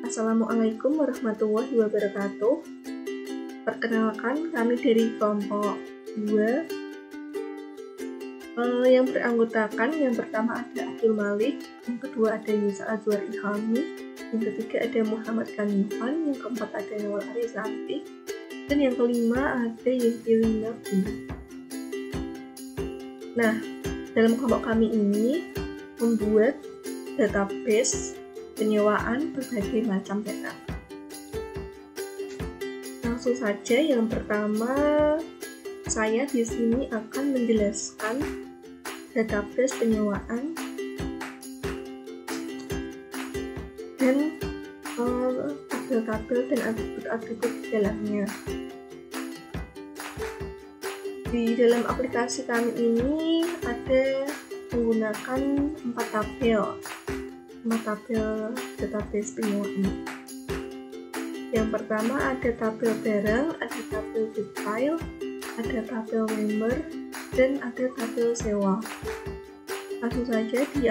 Assalamualaikum warahmatullahi wabarakatuh. Perkenalkan, kami dari kelompok 2 yang beranggotakan yang pertama ada Abdul Malik, yang kedua ada Yusa Azwar Ilhami, yang ketiga ada Muhammad Kanifan, yang keempat ada Nawal Arizanti, dan yang kelima ada Yevgelina Bunda. Nah, dalam kelompok kami ini membuat database penyewaan berbagai macam data. Langsung saja, yang pertama saya di sini akan menjelaskan database penyewaan dan tabel-tabel dan atribut-atribut di dalamnya. Di dalam aplikasi kami ini ada menggunakan 4 tabel database penyewaan. Yang pertama ada tabel barang, ada tabel detail, ada tabel member, dan ada tabel sewa. Langsung saja di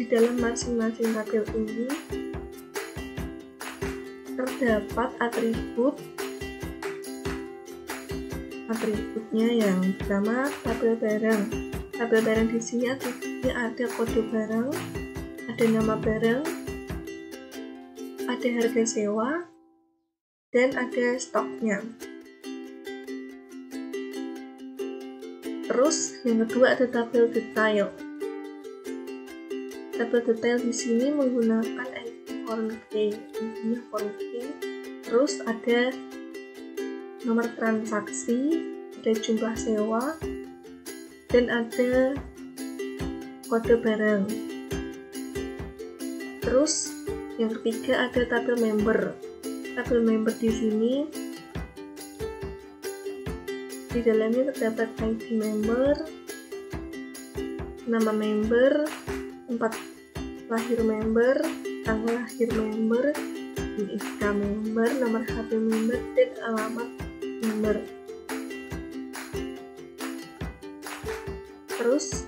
dalam masing-masing tabel ini terdapat atributnya. Yang pertama tabel barang. Tabel barang di sini atributnya ada kode barang, ada nama barang, ada harga sewa, dan ada stoknya. Terus yang kedua ada tabel detail. Tabel detail di sini menggunakan ID form K. Terus ada nomor transaksi, ada jumlah sewa, dan ada kode barang. Terus yang ketiga ada tabel member. Tabel member di sini di dalamnya terdapat ID member, nama member, tempat lahir member, tanggal lahir member, NIK member, nomor HP member, dan alamat member. Terus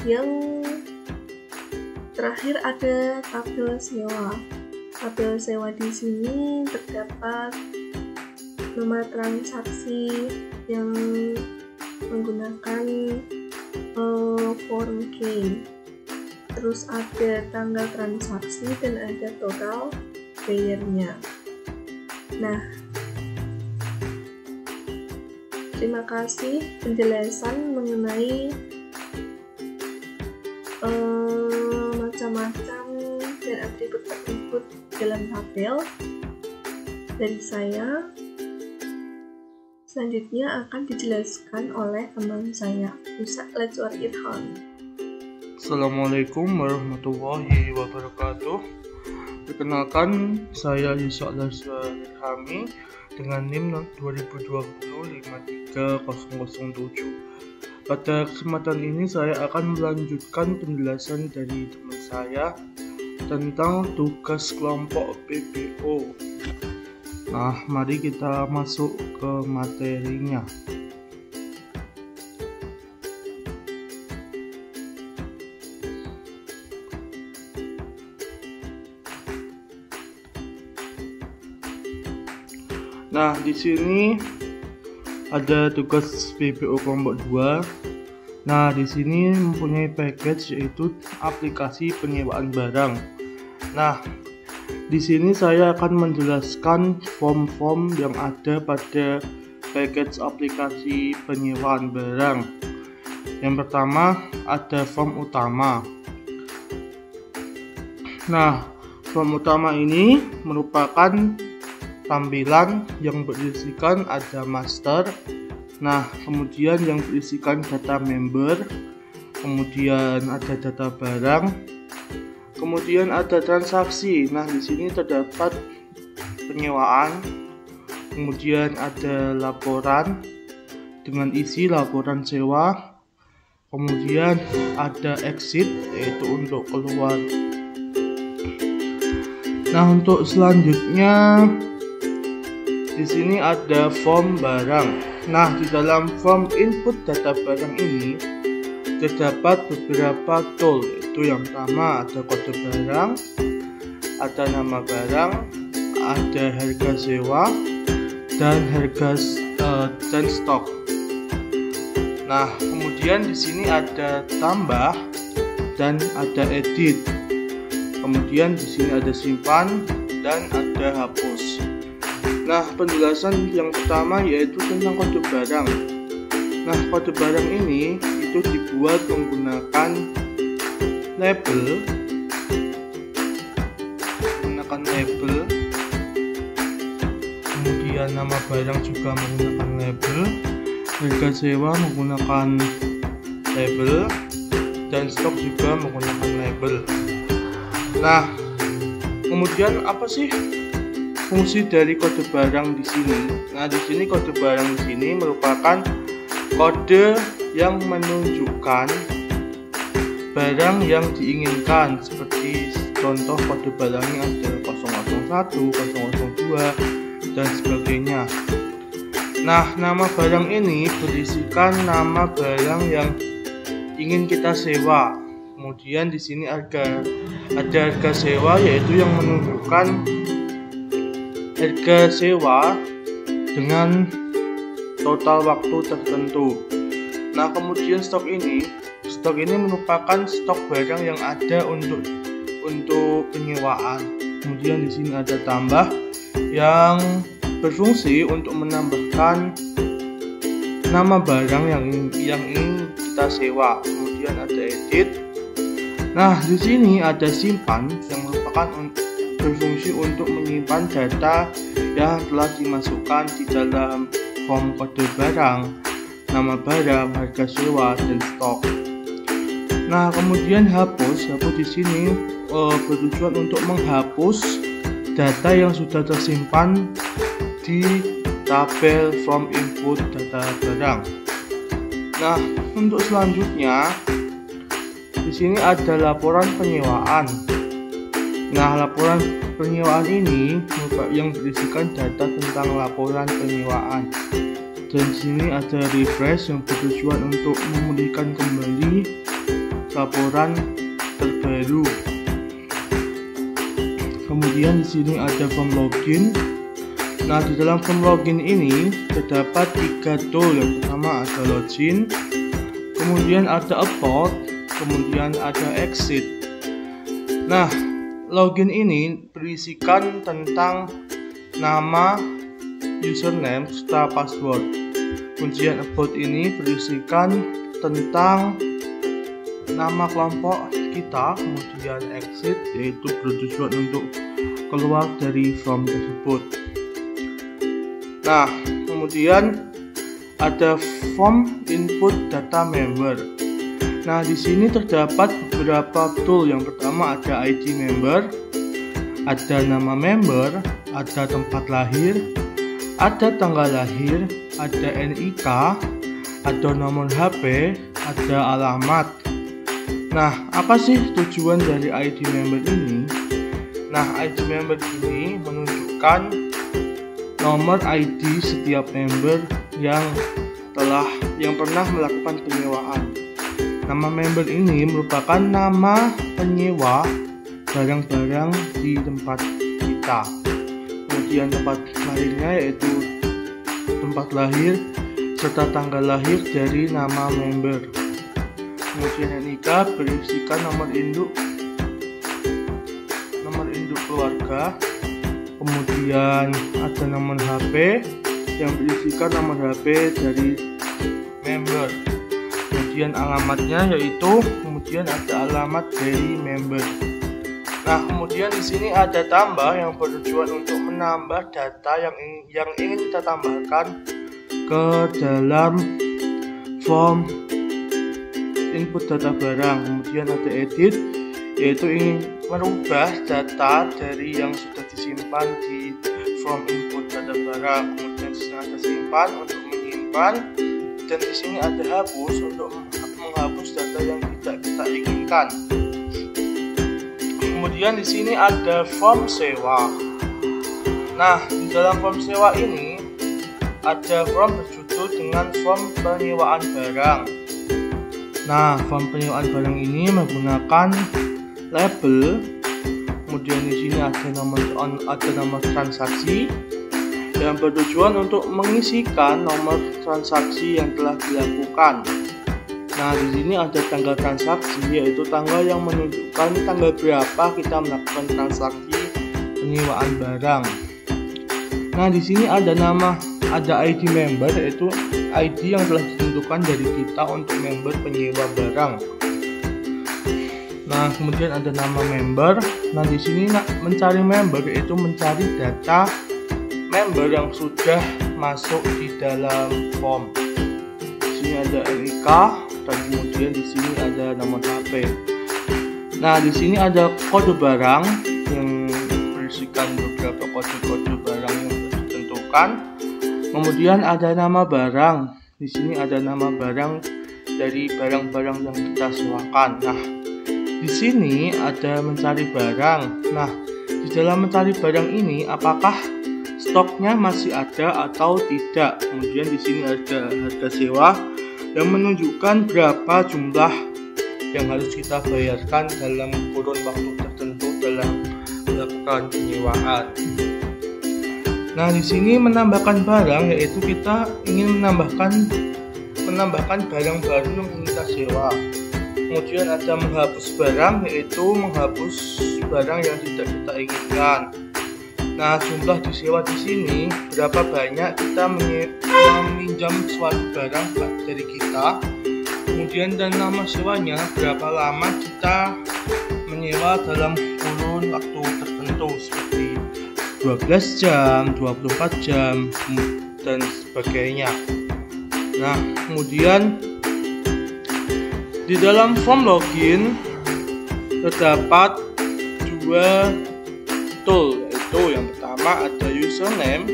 yang terakhir ada tabel sewa. Tabel sewa di sini terdapat nomor transaksi yang menggunakan form K. Terus ada tanggal transaksi dan ada total bayarnya. Nah, terima kasih penjelasan mengenai macam-macam dan atribut-atribut dalam tabel dari saya. Selanjutnya akan dijelaskan oleh teman saya, Yusa Azwar Ilhami. Assalamualaikum warahmatullahi wabarakatuh. Perkenalkan, saya Yusa Azwar Ilhami dengan NIM 2020-53007. Pada kesempatan ini saya akan melanjutkan penjelasan dari teman saya tentang tugas kelompok PBO. Nah, mari kita masuk ke materinya. Nah, di sini ada tugas PBO kelompok 2. Nah, di sini mempunyai package yaitu aplikasi penyewaan barang. Nah, di sini saya akan menjelaskan form-form yang ada pada package aplikasi penyewaan barang. Yang pertama ada form utama. Nah, form utama ini merupakan tampilan yang berisikan ada master. Nah, kemudian yang berisikan data member, kemudian ada data barang, kemudian ada transaksi. Nah, di sini terdapat penyewaan, kemudian ada laporan dengan isi laporan sewa, kemudian ada exit yaitu untuk keluar. Nah, untuk selanjutnya di sini ada form barang. Nah, di dalam form input data barang ini terdapat beberapa tool, yaitu yang pertama ada kode barang, ada nama barang, ada harga sewa, dan harga dan stok. Nah, kemudian di sini ada tambah dan ada edit. Kemudian di sini ada simpan dan ada hapus. Nah, penjelasan yang pertama yaitu tentang kode barang. Nah, kode barang ini itu dibuat menggunakan label, kemudian nama barang juga menggunakan label, harga sewa menggunakan label, dan stok juga menggunakan label. Nah, kemudian apa sih fungsi dari kode barang di sini? Nah, di sini kode barang di sini merupakan kode yang menunjukkan barang yang diinginkan, seperti contoh kode barangnya ada 001, 002, dan sebagainya. Nah, nama barang ini berisikan nama barang yang ingin kita sewa. Kemudian di sini ada harga sewa, yaitu yang menunjukkan harga sewa dengan total waktu tertentu. Nah, kemudian stok ini merupakan stok barang yang ada untuk penyewaan. Kemudian di sini ada tambah yang berfungsi untuk menambahkan nama barang yang ingin kita sewa. Kemudian ada edit. Nah, di sini ada simpan yang merupakan berfungsi untuk menyimpan data yang telah dimasukkan di dalam form kode barang, nama barang, harga sewa, dan stok. Nah, kemudian hapus di sini bertujuan untuk menghapus data yang sudah tersimpan di tabel from input data barang. Nah, untuk selanjutnya di sini ada laporan penyewaan. Nah, laporan penyewaan ini yang berisikan data tentang laporan penyewaan. Dan di sini ada refresh yang bertujuan untuk memulihkan kembali laporan terbaru. Kemudian di sini ada form login. Nah, di dalam form login ini terdapat 3 tool. Yang pertama ada login, kemudian ada about, kemudian ada exit. Nah, login ini berisikan tentang nama, username, serta password. Kemudian about ini berisikan tentang nama kelompok kita. Kemudian exit yaitu bertujuan untuk keluar dari form tersebut. Nah, kemudian ada form input data member. Nah, di sini terdapat beberapa tool. Yang pertama ada ID member, ada nama member, ada tempat lahir, ada tanggal lahir, ada NIK, ada nomor HP, ada alamat. Nah, apa sih tujuan dari ID member ini? Nah, ID member ini menunjukkan nomor ID setiap member yang pernah melakukan penyewaan. Nama member ini merupakan nama penyewa barang-barang di tempat kita. Kemudian tempat lahirnya yaitu tempat lahir serta tanggal lahir dari nama member. Kemudian NIK berisikan nomor induk keluarga. Kemudian ada nomor HP yang berisikan nomor HP dari member. Kemudian alamatnya yaitu, kemudian ada alamat dari member. Nah, kemudian di sini ada tambah yang bertujuan untuk menambah data yang ingin kita tambahkan ke dalam form input data barang. Kemudian ada edit yaitu ingin merubah data dari yang sudah disimpan di form input data barang. Kemudian di sini ada simpan untuk menyimpan, dan di sini ada hapus untuk menghapus data yang tidak kita inginkan. Kemudian di sini ada form sewa. Nah, di dalam form sewa ini ada form berjudul dengan form penyewaan barang. Nah, form penyewaan barang ini menggunakan label, Kemudian di sini ada nomor transaksi yang bertujuan untuk mengisikan nomor transaksi yang telah dilakukan. Nah, di sini ada tanggal transaksi, yaitu tanggal yang menunjukkan tanggal berapa kita melakukan transaksi penyewaan barang. Nah, di sini ada ID member, yaitu ID yang telah ditentukan dari kita untuk member penyewa barang. Nah, kemudian ada nama member. Nah, di sini mencari member yaitu mencari data member yang sudah masuk di dalam form. Di sini ada NIK dan kemudian di sini ada nomor HP. Nah, di sini ada kode barang yang berisikan beberapa kode-kode barang yang sudah ditentukan. Kemudian ada nama barang. Di sini ada nama barang dari barang-barang yang kita sewakan. Nah, di sini ada mencari barang. Nah, di dalam mencari barang ini apakah stoknya masih ada atau tidak. Kemudian di sini ada harga sewa yang menunjukkan berapa jumlah yang harus kita bayarkan dalam kurun waktu tertentu dalam melakukan penyewaan. Nah, di sini menambahkan barang, yaitu kita ingin menambahkan barang baru yang kita sewa. Kemudian ada menghapus barang, yaitu menghapus barang yang tidak kita inginkan. Nah, jumlah disewa di sini berapa banyak kita meminjam suatu barang dari kita. Kemudian dan nama sewanya berapa lama kita menyewa dalam kurun waktu tertentu seperti 12 jam, 24 jam dan sebagainya. Nah, kemudian di dalam form login terdapat dua tool, yaitu yang pertama ada username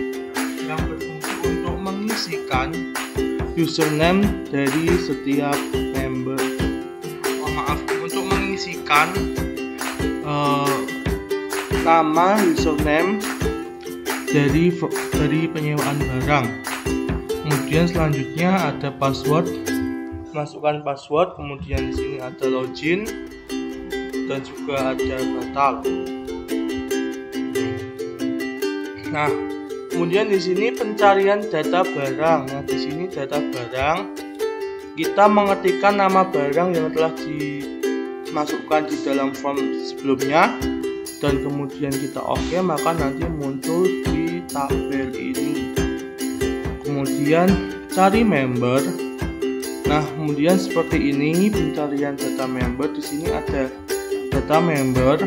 yang berfungsi untuk mengisikan username dari setiap member. Untuk mengisikan nama username dari penyewaan barang. Kemudian selanjutnya ada password. Masukkan password, kemudian di sini ada login dan juga ada batal. Nah, kemudian di sini pencarian data barang. Nah, di sini data barang kita mengetikkan nama barang yang telah dimasukkan di dalam form sebelumnya dan kemudian kita oke, maka nanti muncul di tabel ini. Kemudian cari member. Nah, kemudian seperti ini pencarian data member. Di sini ada data member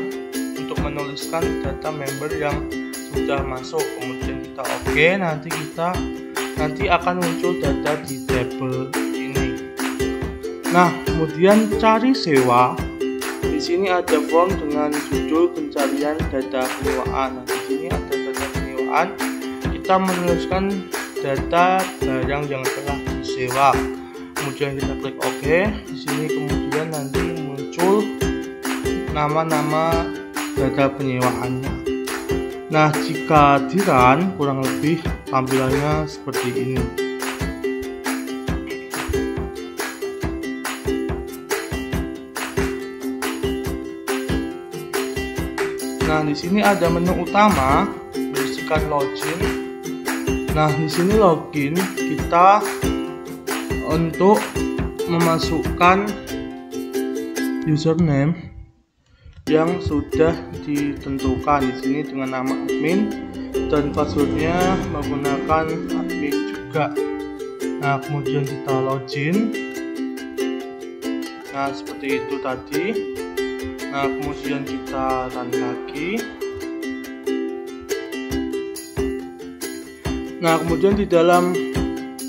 untuk menuliskan data member yang sudah masuk. Kemudian kita oke, nanti akan muncul data di tabel ini. Nah, kemudian cari sewa. Di sini ada form dengan judul pencarian data penyewaan. Nah, di sini ada data penyewaan. Kita menuliskan data barang yang telah disewa. Kemudian kita klik OK. Di sini kemudian nanti muncul nama-nama data penyewaannya. Nah, jika di-run kurang lebih tampilannya seperti ini. Nah, di sini ada menu utama berisikan login. Nah, di sini login kita untuk memasukkan username yang sudah ditentukan di sini dengan nama admin dan passwordnya menggunakan admin juga. Nah, kemudian kita login. Nah, seperti itu tadi. Nah, kemudian kita run lagi. Nah, kemudian di dalam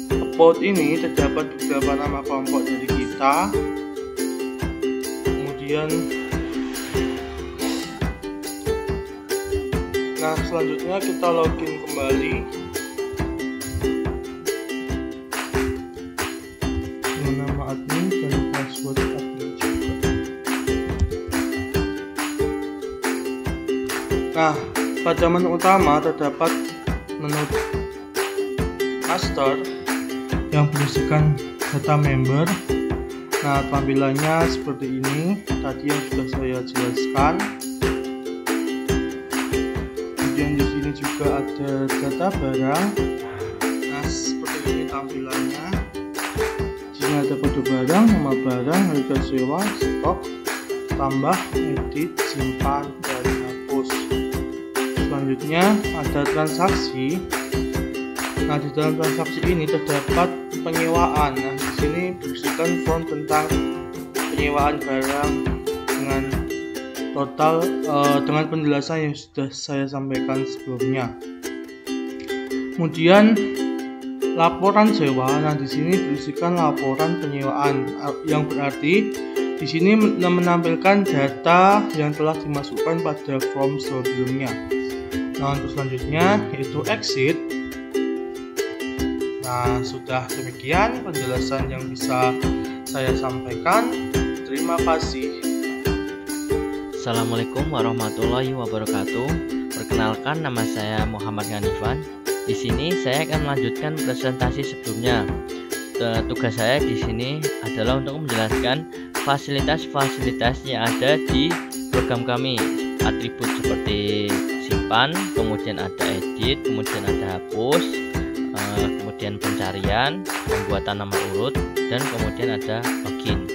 about ini terdapat beberapa nama kelompok dari kita. Kemudian nah, selanjutnya kita login kembali dengan nama admin dan password admin juga. Nah, pada menu utama terdapat menu master yang berisikan data member. Nah, tampilannya seperti ini tadi yang sudah saya jelaskan. Kemudian di sini juga ada data barang. Nah, seperti ini tampilannya. Di sini ada kode barang, nama barang, harga sewa, stok, tambah, edit, simpan, dan hapus. Selanjutnya ada transaksi. Nah, di dalam transaksi ini terdapat penyewaan. Nah, di sini berisikan form tentang penyewaan barang dengan total dengan penjelasan yang sudah saya sampaikan sebelumnya. Kemudian laporan sewa. Nah, di sini berisikan laporan penyewaan, yang berarti di sini menampilkan data yang telah dimasukkan pada form sebelumnya. Nah, untuk selanjutnya yaitu exit. Nah, sudah demikian penjelasan yang bisa saya sampaikan. Terima kasih. Assalamualaikum warahmatullahi wabarakatuh. Perkenalkan, nama saya Muhammad Ghanifan. Di sini saya akan melanjutkan presentasi sebelumnya. Tugas saya di sini adalah untuk menjelaskan fasilitas-fasilitas yang ada di program kami. Atribut seperti simpan, kemudian ada edit, kemudian ada hapus, kemudian pencarian, pembuatan nomor urut, dan kemudian ada login.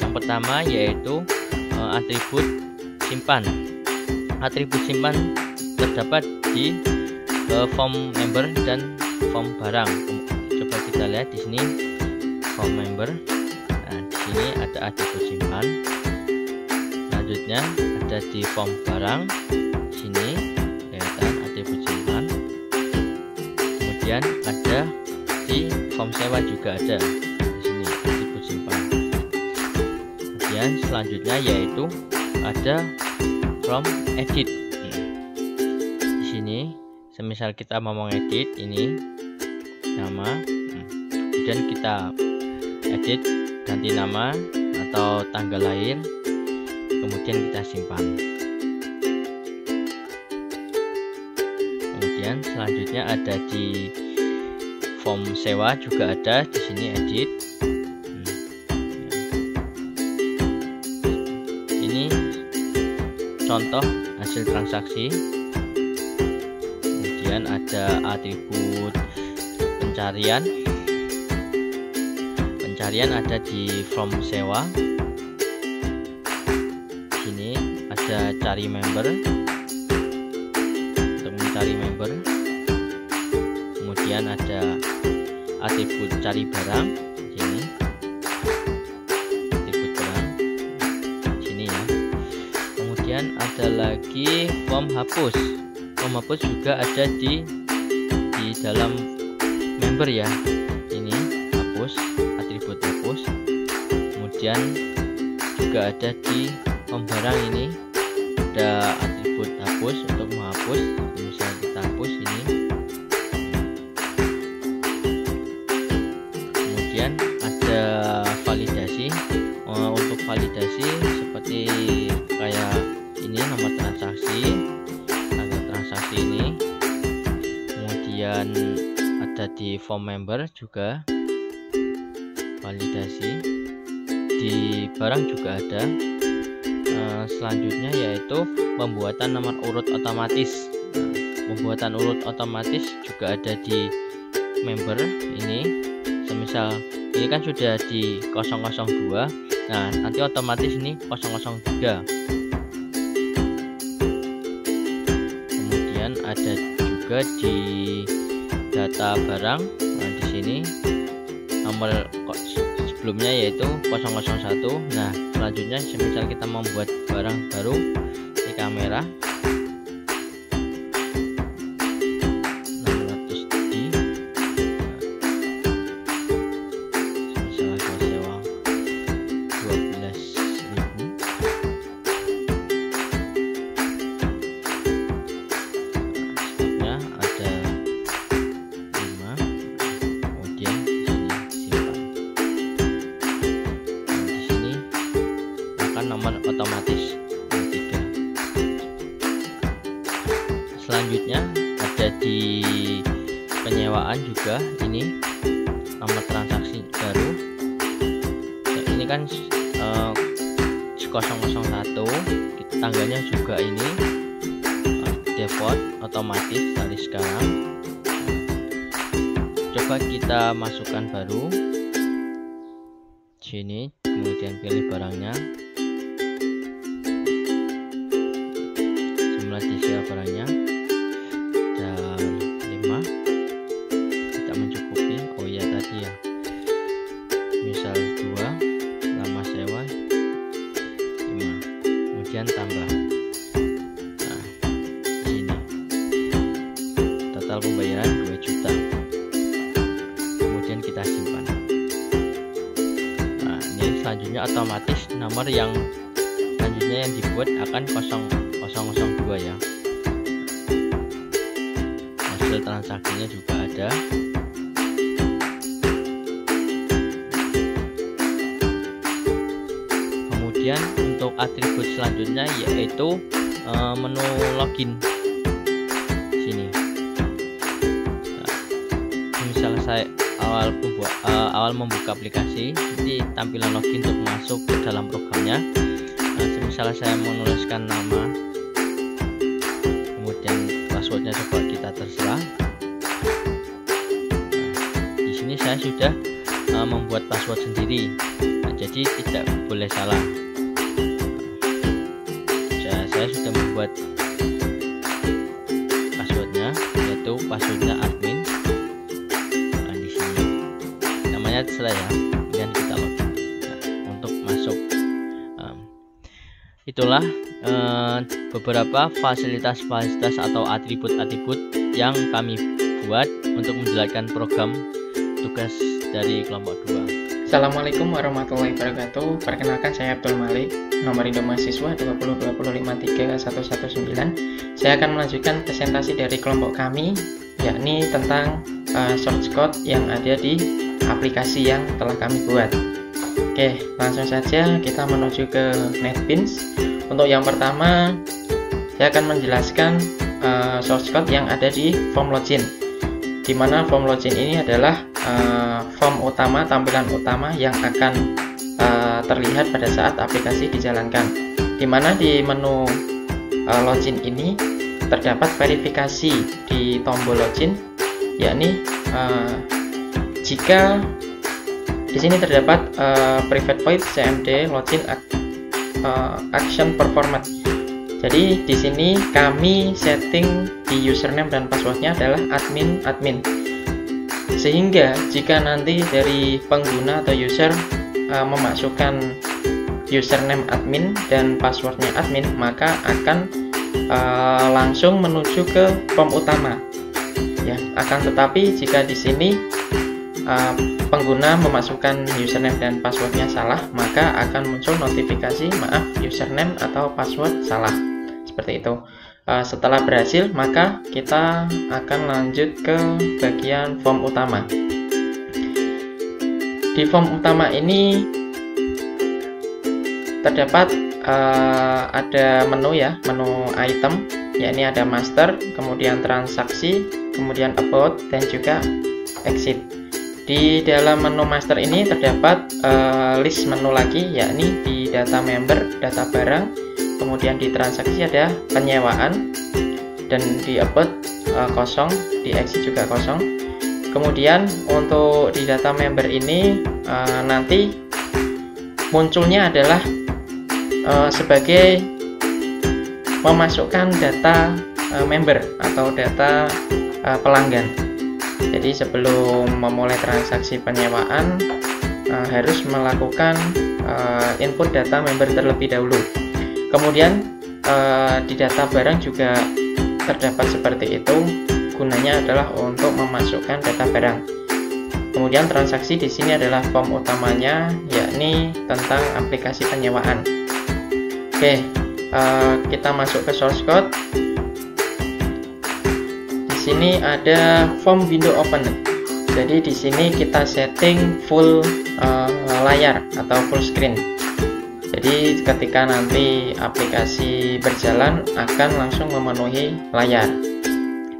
Yang pertama yaitu atribut simpan. Atribut simpan terdapat di form member dan form barang. Coba kita lihat di sini form member. Nah, di sini ada atribut simpan. Selanjutnya ada di form barang. Di sini kelihatan atribut simpan. Kemudian ada di form sewa juga ada. Di sini atribut simpan. Kemudian selanjutnya yaitu ada from edit. Di sini semisal kita mau mengedit ini nama, kemudian kita edit ganti nama atau tanggal lahir, kemudian kita simpan. Kemudian selanjutnya ada di form sewa juga ada di sini edit. Contoh hasil transaksi. Kemudian ada atribut pencarian. Pencarian ada di form sewa. Sini ada cari member untuk mencari member. Kemudian ada atribut cari barang. Sini atribut barang. Sini ya. Kemudian ada lagi form hapus. Form hapus juga ada di dalam member ya. Ini hapus, atribut hapus. Kemudian juga ada di form barang ini. Ada atribut hapus untuk menghapus. Misalnya kita hapus ini. Kemudian ada validasi. Untuk validasi seperti kayak ini nomor transaksi, tanggal transaksi ini. Kemudian ada di form member juga validasi, di barang juga ada. Selanjutnya yaitu pembuatan nomor urut otomatis. Pembuatan urut otomatis juga ada di member ini. Semisal ini kan sudah di 002, nah nanti otomatis ini 003. Kemudian ada juga di data barang. Nah, di sini nomor sebelumnya yaitu 001. Nah, selanjutnya semisal kita membuat barang baru, ini kamera 600D. Semisal harga sewa 12.000. Nah, ada 5. Kemudian di sini simpan. Nah, di sini akan nomor otomatis 3. Selanjutnya ada di penyewaan juga, ini nomor transaksi baru. Ini kan 001, tanggalnya juga ini default otomatis dari sekarang. Coba kita masukkan baru sini, kemudian pilih barangnya, jumlah DCA barangnya dan 5 tidak mencukupi. Oh ya, tadi ya, misal 2, lama sewa 5, kemudian tambah. Nah, sini total pembayaran 2 juta, kemudian kita simpan. Selanjutnya otomatis nomor yang selanjutnya yang dibuat akan 0002 ya. Hasil transaksinya juga ada. Kemudian untuk atribut selanjutnya yaitu menu login sini. Nah, misal saya awal membuka aplikasi, nanti tampilan login untuk masuk ke dalam programnya. Nah, misalnya saya menuliskan nama, kemudian passwordnya coba kita terserah. Nah, di sini saya sudah membuat password sendiri, nah, jadi tidak boleh salah. Saya sudah membuat passwordnya, yaitu passwordnya admin. Terserah ya, kemudian kita login untuk masuk. Itulah beberapa fasilitas-fasilitas atau atribut-atribut yang kami buat untuk menjalankan program tugas dari kelompok 2. Assalamualaikum warahmatullahi wabarakatuh. Perkenalkan, saya Abdul Malik, nomor induk mahasiswa 202053119. Saya akan melanjutkan presentasi dari kelompok kami, yakni tentang source code yang ada di aplikasi yang telah kami buat. Oke, langsung saja kita menuju ke NetBeans. Untuk yang pertama, saya akan menjelaskan source code yang ada di form login, di mana form login ini adalah form utama, tampilan utama yang akan terlihat pada saat aplikasi dijalankan, di mana di menu login ini terdapat verifikasi di tombol login, yakni jika di sini terdapat private void cmd login action performed. Jadi di sini kami setting di username dan passwordnya adalah admin, sehingga jika nanti dari pengguna atau user memasukkan username admin dan passwordnya admin, maka akan langsung menuju ke form utama. Ya, akan tetapi jika di sini pengguna memasukkan username dan passwordnya salah, maka akan muncul notifikasi maaf username atau password salah, seperti itu. Setelah berhasil, maka kita akan lanjut ke bagian form utama. Di form utama ini terdapat ada menu ya, menu item, yakni ada master, kemudian transaksi, kemudian about, dan juga exit. Di dalam menu master ini terdapat list menu lagi, yakni di data member, data barang, kemudian di transaksi ada penyewaan, dan di about kosong, di exit juga kosong. Kemudian untuk di data member ini nanti munculnya adalah sebagai memasukkan data member atau data pelanggan. Jadi sebelum memulai transaksi penyewaan harus melakukan input data member terlebih dahulu. Kemudian di data barang juga terdapat seperti itu, gunanya adalah untuk memasukkan data barang. Kemudian transaksi di sini adalah form utamanya, yakni tentang aplikasi penyewaan. Oke, kita masuk ke source code. Di sini ada form window open. Jadi di sini kita setting full layar atau full screen. Jadi ketika nanti aplikasi berjalan akan langsung memenuhi layar.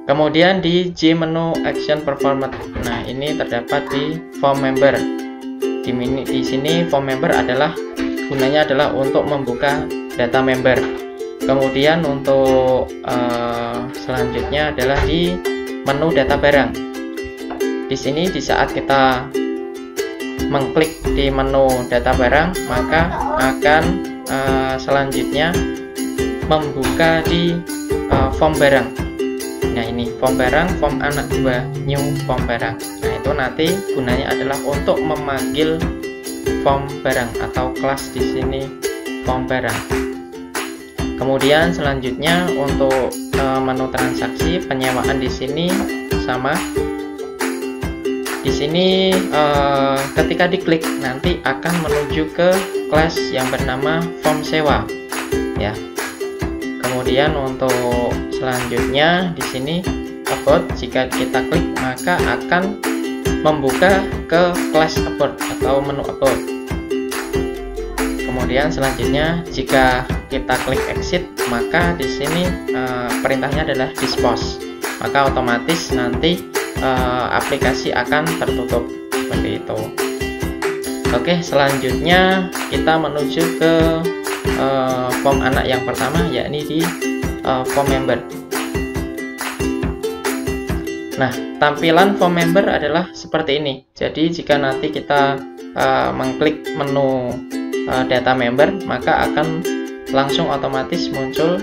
Kemudian di J menu action performed. Nah, ini terdapat di form member. Di sini form member adalah gunanya adalah untuk membuka data member. Kemudian untuk selanjutnya adalah di menu data barang. Di sini di saat kita mengklik di menu data barang, maka akan selanjutnya membuka di form barang. Nah, ini form barang, form anak 2, new form barang. Nah, itu nanti gunanya adalah untuk memanggil form barang atau kelas di sini form barang. Kemudian selanjutnya untuk menu transaksi penyewaan di sini sama. Di sini ketika diklik nanti akan menuju ke kelas yang bernama form sewa, ya. Kemudian untuk selanjutnya di sini about, jika kita klik maka akan membuka ke kelas about atau menu about. Kemudian selanjutnya jika kita klik exit maka di sini perintahnya adalah dispose, maka otomatis nanti aplikasi akan tertutup seperti itu. Oke, selanjutnya kita menuju ke form anak yang pertama, yakni di form member. Nah, tampilan form member adalah seperti ini. Jadi jika nanti kita mengklik menu data member, maka akan langsung otomatis muncul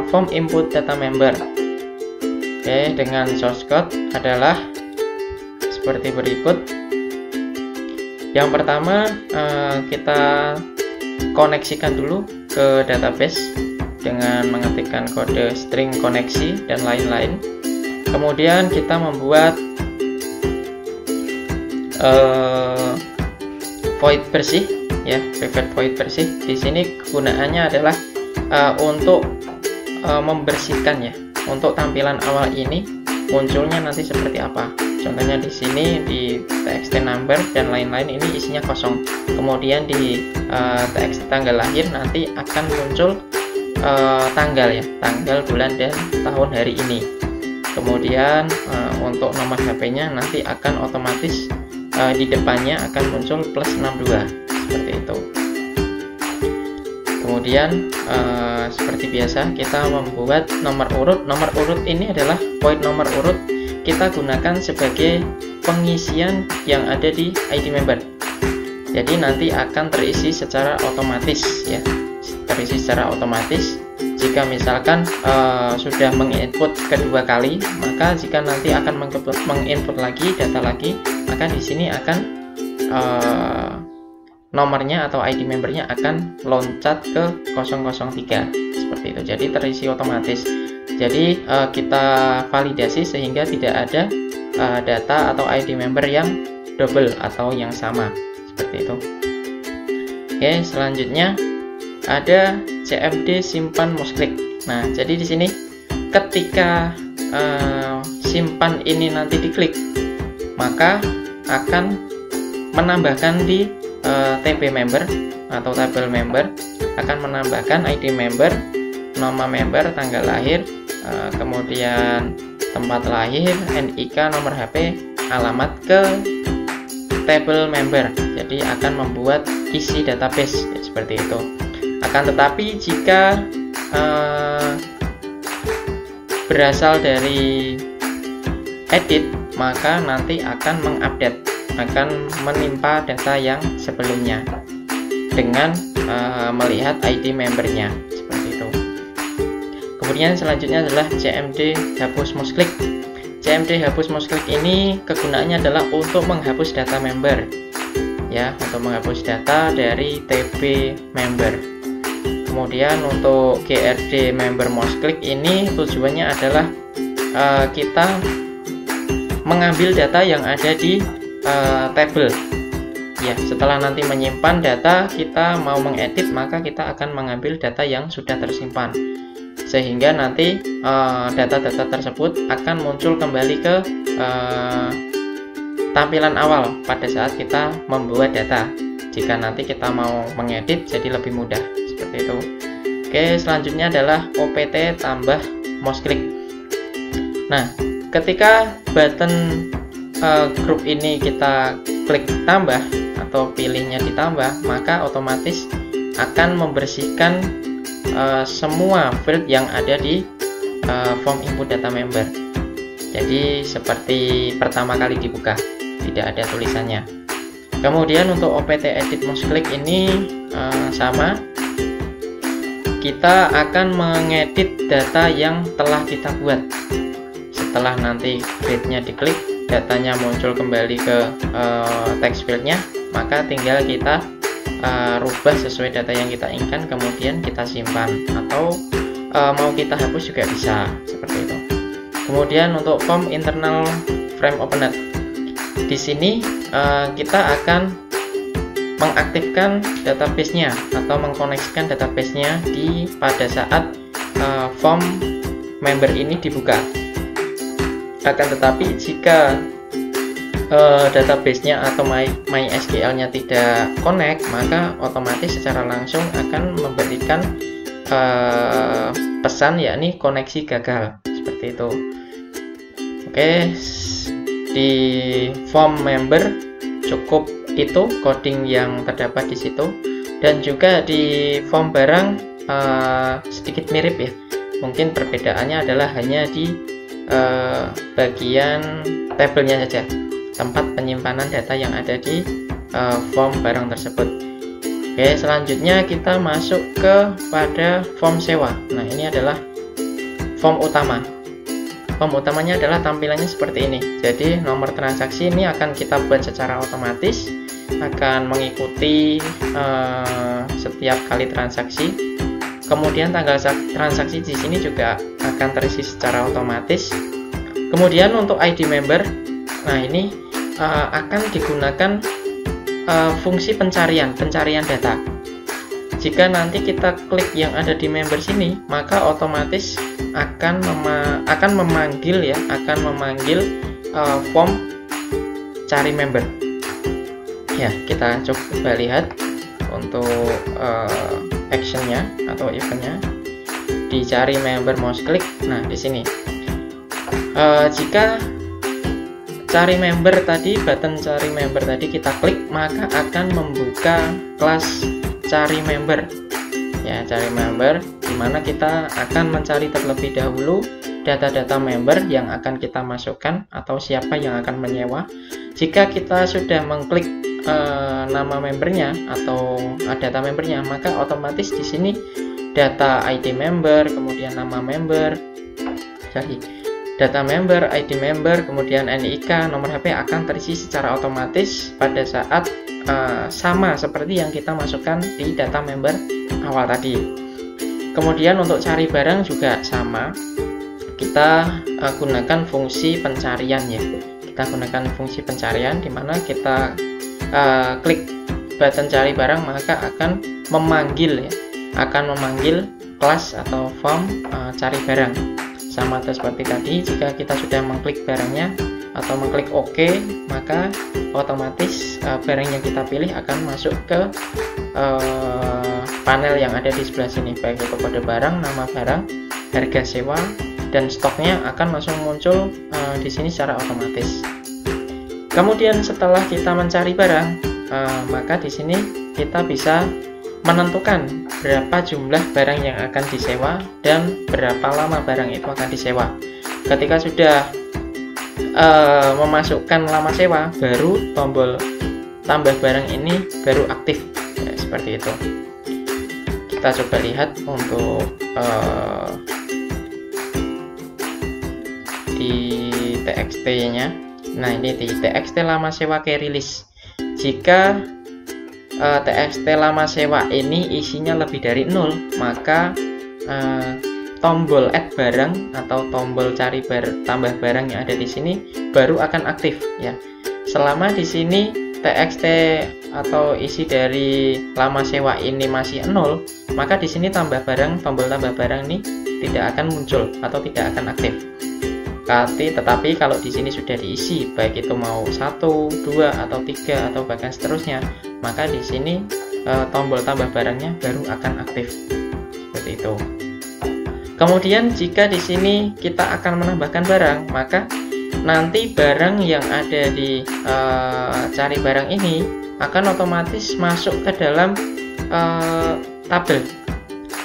form input data member. Oke, dengan source code adalah seperti berikut. Yang pertama kita koneksikan dulu ke database dengan mengetikkan kode string koneksi dan lain-lain. Kemudian kita membuat void bersih, ya, private void bersih. Di sini kegunaannya adalah untuk membersihkan, ya, untuk tampilan awal ini munculnya nanti seperti apa. Contohnya di sini di txt number dan lain-lain ini isinya kosong. Kemudian di txt tanggal lahir nanti akan muncul tanggal, ya, tanggal, bulan, dan tahun hari ini. Kemudian untuk nomor HP-nya nanti akan otomatis di depannya akan muncul plus 62 seperti itu. Kemudian seperti biasa kita membuat nomor urut. Nomor urut ini adalah void nomor urut, kita gunakan sebagai pengisian yang ada di ID member. Jadi nanti akan terisi secara otomatis, ya, terisi secara otomatis. Jika misalkan sudah menginput kedua kali, maka jika nanti akan menginput lagi data lagi, maka di sini akan nomornya atau ID membernya akan loncat ke 003 seperti itu. Jadi terisi otomatis. Jadi kita validasi sehingga tidak ada data atau ID member yang double atau yang sama seperti itu. Oke, selanjutnya ada CMD simpan musklik. Nah, jadi di sini ketika simpan ini nanti diklik, maka akan menambahkan di TB member atau tabel member, akan menambahkan ID member, nama member, tanggal lahir, kemudian tempat lahir, NIK, nomor HP, alamat ke tabel member. Jadi akan membuat isi database, ya, seperti itu. Akan tetapi jika berasal dari edit, maka nanti akan mengupdate, akan menimpa data yang sebelumnya dengan melihat ID membernya seperti itu. Kemudian selanjutnya adalah CMD hapus musklik. CMD hapus musklik ini kegunaannya adalah untuk menghapus data member, ya, untuk menghapus data dari TB member. Kemudian untuk GRD member musklik ini tujuannya adalah kita mengambil data yang ada di tabel, ya. Setelah nanti menyimpan data, kita mau mengedit, maka kita akan mengambil data yang sudah tersimpan, sehingga nanti data-data tersebut akan muncul kembali ke tampilan awal pada saat kita membuat data. Jika nanti kita mau mengedit, jadi lebih mudah seperti itu. Oke, selanjutnya adalah OPT tambah musklik. Nah, ketika button grup ini kita klik tambah atau pilihnya ditambah, maka otomatis akan membersihkan semua field yang ada di form input data member. Jadi seperti pertama kali dibuka, tidak ada tulisannya. Kemudian untuk opt edit mouse click ini sama, kita akan mengedit data yang telah kita buat. Setelah nanti grid-nya diklik, datanya muncul kembali ke text field-nya, maka tinggal kita rubah sesuai data yang kita inginkan, kemudian kita simpan, atau mau kita hapus juga bisa, seperti itu. Kemudian untuk form internal frame opener, di sini kita akan mengaktifkan database-nya atau mengkoneksikan database-nya pada saat form member ini dibuka. Akan tetapi jika database-nya atau MySQL-nya tidak connect, maka otomatis secara langsung akan memberikan pesan, yakni koneksi gagal, seperti itu. Oke, di form member cukup itu coding yang terdapat di situ, dan juga di form barang sedikit mirip ya. Mungkin perbedaannya adalah hanya di bagian tabelnya saja, tempat penyimpanan data yang ada di form barang tersebut. Oke, selanjutnya kita masuk pada form sewa. Nah, ini adalah form utama. Form utamanya adalah tampilannya seperti ini. Jadi nomor transaksi ini akan kita buat secara otomatis, akan mengikuti setiap kali transaksi. Kemudian tanggal transaksi di sini juga akan terisi secara otomatis. Kemudian untuk ID member, nah ini akan digunakan fungsi pencarian data. Jika nanti kita klik yang ada di member sini, maka otomatis akan memanggil form cari member. Ya, kita coba lihat untuk actionnya atau eventnya di cari member mouse click. Nah, di sini jika button cari member tadi kita klik, maka akan membuka kelas cari member. Ya, cari member, dimana kita akan mencari terlebih dahulu data-data member yang akan kita masukkan atau siapa yang akan menyewa. Jika kita sudah mengklik nama membernya atau data membernya, maka otomatis di sini data ID member, kemudian nama member, data member, ID member, kemudian NIK, nomor HP akan terisi secara otomatis pada saat sama seperti yang kita masukkan di data member awal tadi. Kemudian untuk cari barang juga sama, kita gunakan fungsi pencarian ya. Kita gunakan fungsi pencarian di mana kita klik button cari barang, maka akan memanggil kelas atau form cari barang. Sama seperti tadi, jika kita sudah mengklik barangnya atau mengklik OK, maka otomatis barang yang kita pilih akan masuk ke panel yang ada di sebelah sini, baik itu kode barang, nama barang, harga sewa, dan stoknya akan langsung muncul di sini secara otomatis. Kemudian setelah kita mencari barang, maka di sini kita bisa menentukan berapa jumlah barang yang akan disewa dan berapa lama barang itu akan disewa. Ketika sudah memasukkan lama sewa, baru tombol tambah barang ini baru aktif ya, seperti itu. Kita coba lihat untuk di TXT nya. Nah, ini di TXT lama sewa ke rilis. Jika TXT lama sewa ini isinya lebih dari 0, maka tombol add barang atau tombol cari tambah barang yang ada di sini baru akan aktif ya. Selama di sini TXT atau isi dari lama sewa ini masih 0, maka di sini tombol tambah barang ini tidak akan muncul atau tidak akan aktif. Tetapi kalau di sini sudah diisi, baik itu mau 1, 2, atau 3, atau bahkan seterusnya, maka di sini tombol tambah barangnya baru akan aktif. Seperti itu. Kemudian jika di sini kita akan menambahkan barang, maka nanti barang yang ada di cari barang ini akan otomatis masuk ke dalam tabel.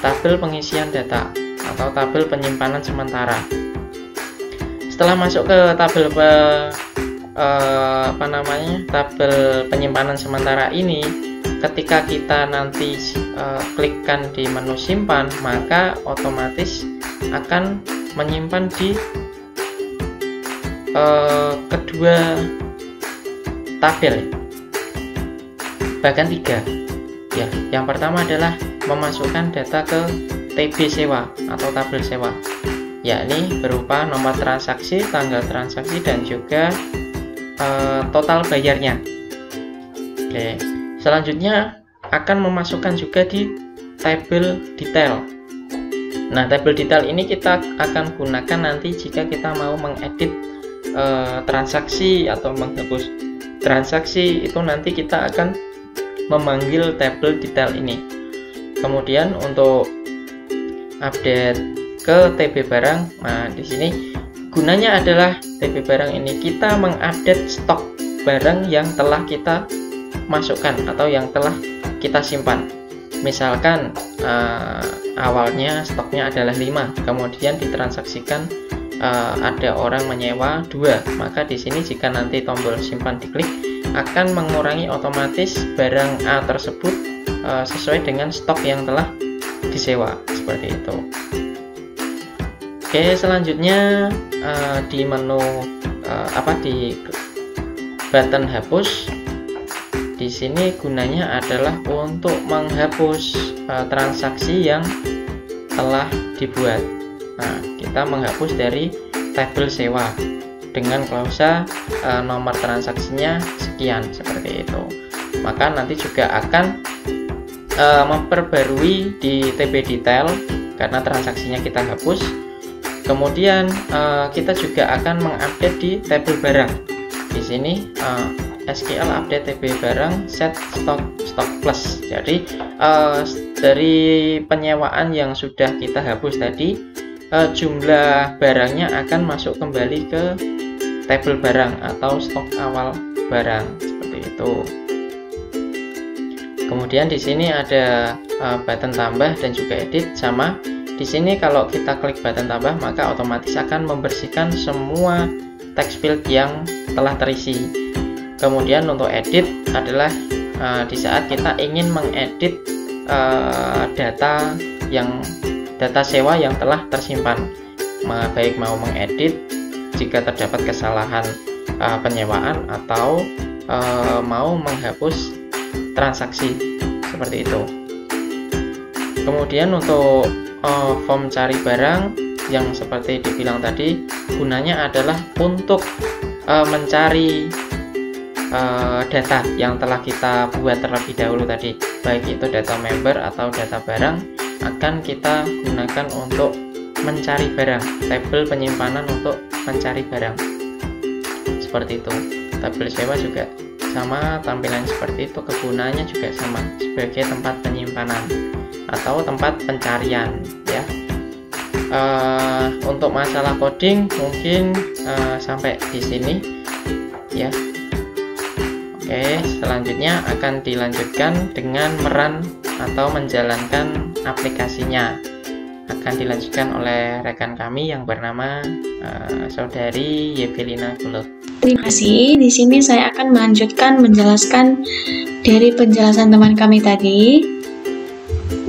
tabel pengisian data atau tabel penyimpanan sementara. Setelah masuk ke tabel tabel penyimpanan sementara ini, ketika kita nanti klikkan di menu simpan, maka otomatis akan menyimpan di kedua tabel, bahkan 3 ya. Yang pertama adalah memasukkan data ke TB sewa atau tabel sewa, yakni berupa nomor transaksi, tanggal transaksi, dan juga total bayarnya. Oke, selanjutnya akan memasukkan juga di tabel detail. Nah, tabel detail ini kita akan gunakan nanti jika kita mau mengedit transaksi atau menghapus transaksi, itu nanti kita akan memanggil tabel detail ini. Kemudian untuk update ke TB barang, nah di sini gunanya adalah TB barang ini kita mengupdate stok barang yang telah kita masukkan atau yang telah kita simpan. Misalkan awalnya stoknya adalah 5, kemudian ditransaksikan ada orang menyewa 2, maka di sini jika nanti tombol simpan diklik akan mengurangi otomatis barang A tersebut sesuai dengan stok yang telah disewa, seperti itu. Oke, selanjutnya di menu di button hapus, di sini gunanya adalah untuk menghapus transaksi yang telah dibuat. Nah, kita menghapus dari tabel sewa dengan klausa nomor transaksinya sekian, seperti itu. Maka nanti juga akan memperbarui di TB detail karena transaksinya kita hapus. Kemudian kita juga akan mengupdate di tabel barang. Di sini SQL update TB barang set stock plus. Jadi dari penyewaan yang sudah kita hapus tadi, jumlah barangnya akan masuk kembali ke tabel barang atau stok awal barang, seperti itu. Kemudian di sini ada button tambah dan juga edit. Sama di sini kalau kita klik button tambah, maka otomatis akan membersihkan semua text field yang telah terisi. Kemudian untuk edit adalah di saat kita ingin mengedit data sewa yang telah tersimpan, baik mau mengedit jika terdapat kesalahan penyewaan atau mau menghapus transaksi, seperti itu. Kemudian untuk form cari barang yang seperti dibilang tadi, gunanya adalah untuk mencari data yang telah kita buat terlebih dahulu tadi, baik itu data member atau data barang, akan kita gunakan untuk mencari barang, tabel penyimpanan untuk mencari barang, seperti itu. Tabel sewa juga sama, tampilan seperti itu, kegunaannya juga sama sebagai tempat penyimpanan atau tempat pencarian, ya. Untuk masalah coding mungkin sampai di sini, ya. Oke, selanjutnya akan dilanjutkan dengan merun atau menjalankan aplikasinya. Akan dilanjutkan oleh rekan kami yang bernama Saudari Yevelina Gulo. Terima kasih. Di sini saya akan melanjutkan menjelaskan dari penjelasan teman kami tadi.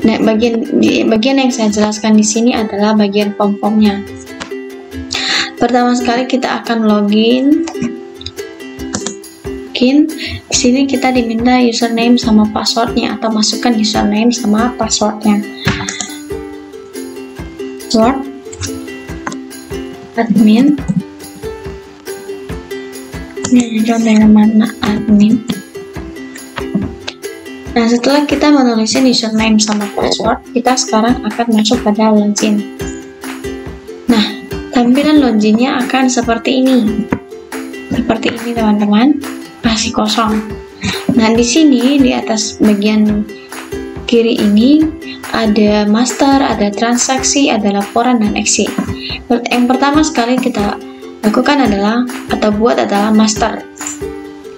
Nah, bagian yang saya jelaskan di sini adalah bagian form-formnya. Pertama sekali kita akan login. Di sini kita diminta username sama passwordnya, atau masukkan username sama passwordnya. Password admin. Ini contohnya mana admin. Nah, setelah kita menuliskan username sama password, kita sekarang akan masuk pada login. Nah, tampilan loginnya akan seperti ini. Seperti ini, teman-teman. Masih kosong. Nah, di sini di atas bagian kiri ini ada master, ada transaksi, ada laporan dan exit. Yang pertama sekali kita lakukan adalah adalah master.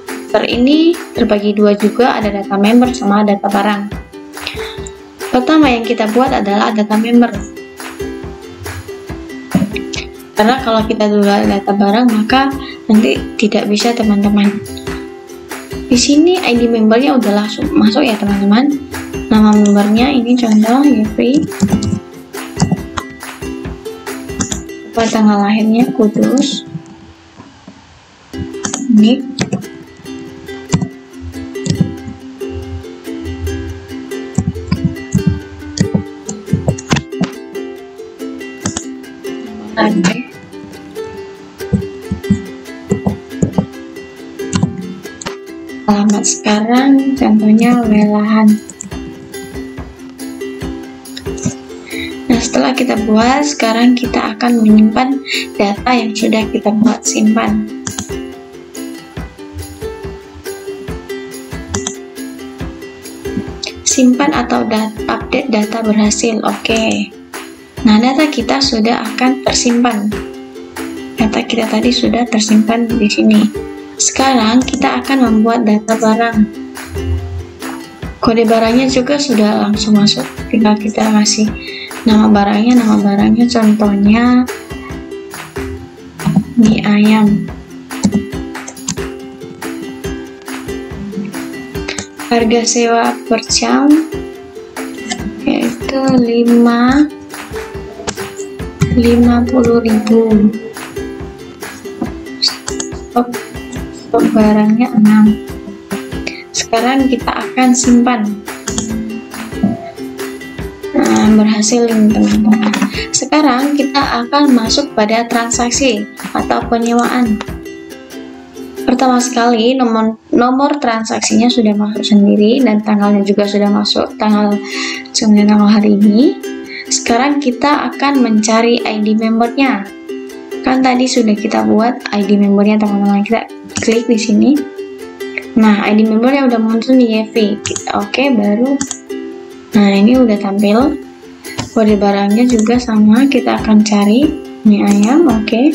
Master ini terbagi dua juga, ada data member sama data barang. Pertama yang kita buat adalah data member. Karena kalau kita dulu data barang, maka nanti tidak bisa teman-teman. Di sini ID membernya udah langsung masuk ya teman-teman. Nama membernya ini contoh Yevi. Tanggal lahirnya Kudus. Ini. Alamat sekarang contohnya Welahan. Nah, setelah kita buat, sekarang kita akan menyimpan data yang sudah kita buat simpan. Simpan atau update data berhasil. Oke. Nah, data kita sudah akan tersimpan. Data kita tadi sudah tersimpan di sini. Sekarang kita akan membuat data barang. Kode barangnya juga sudah langsung masuk. Tinggal kita kasih nama barangnya contohnya mie ayam. Harga sewa per jam yaitu 50.000. Stok barangnya 6. Sekarang kita akan simpan. Nah, berhasil ini teman-teman. Sekarang kita akan masuk pada transaksi atau penyewaan. Pertama sekali nomor transaksinya sudah masuk sendiri dan tanggalnya juga sudah masuk, tanggal hari ini. Sekarang kita akan mencari ID membernya. Kan tadi sudah kita buat ID membernya teman-teman. Kita klik di sini. Nah, ID membernya udah muncul di Yevi. Oke, baru. Nah, ini udah tampil. Kode barangnya juga sama. Kita akan cari mie ayam. Oke.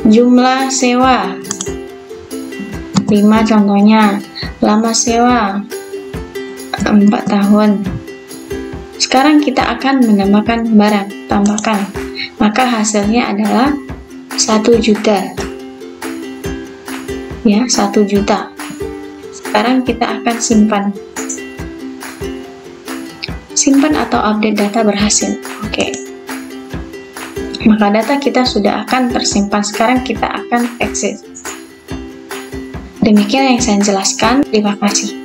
Jumlah sewa 5 contohnya. Lama sewa 4 tahun. Sekarang kita akan menambahkan barang, tambahkan. Maka hasilnya adalah 1 juta. Ya, 1 juta. Sekarang kita akan simpan. Simpan atau update data berhasil. Oke. Maka data kita sudah akan tersimpan. Sekarang kita akan exit. Demikian yang saya jelaskan. Terima kasih.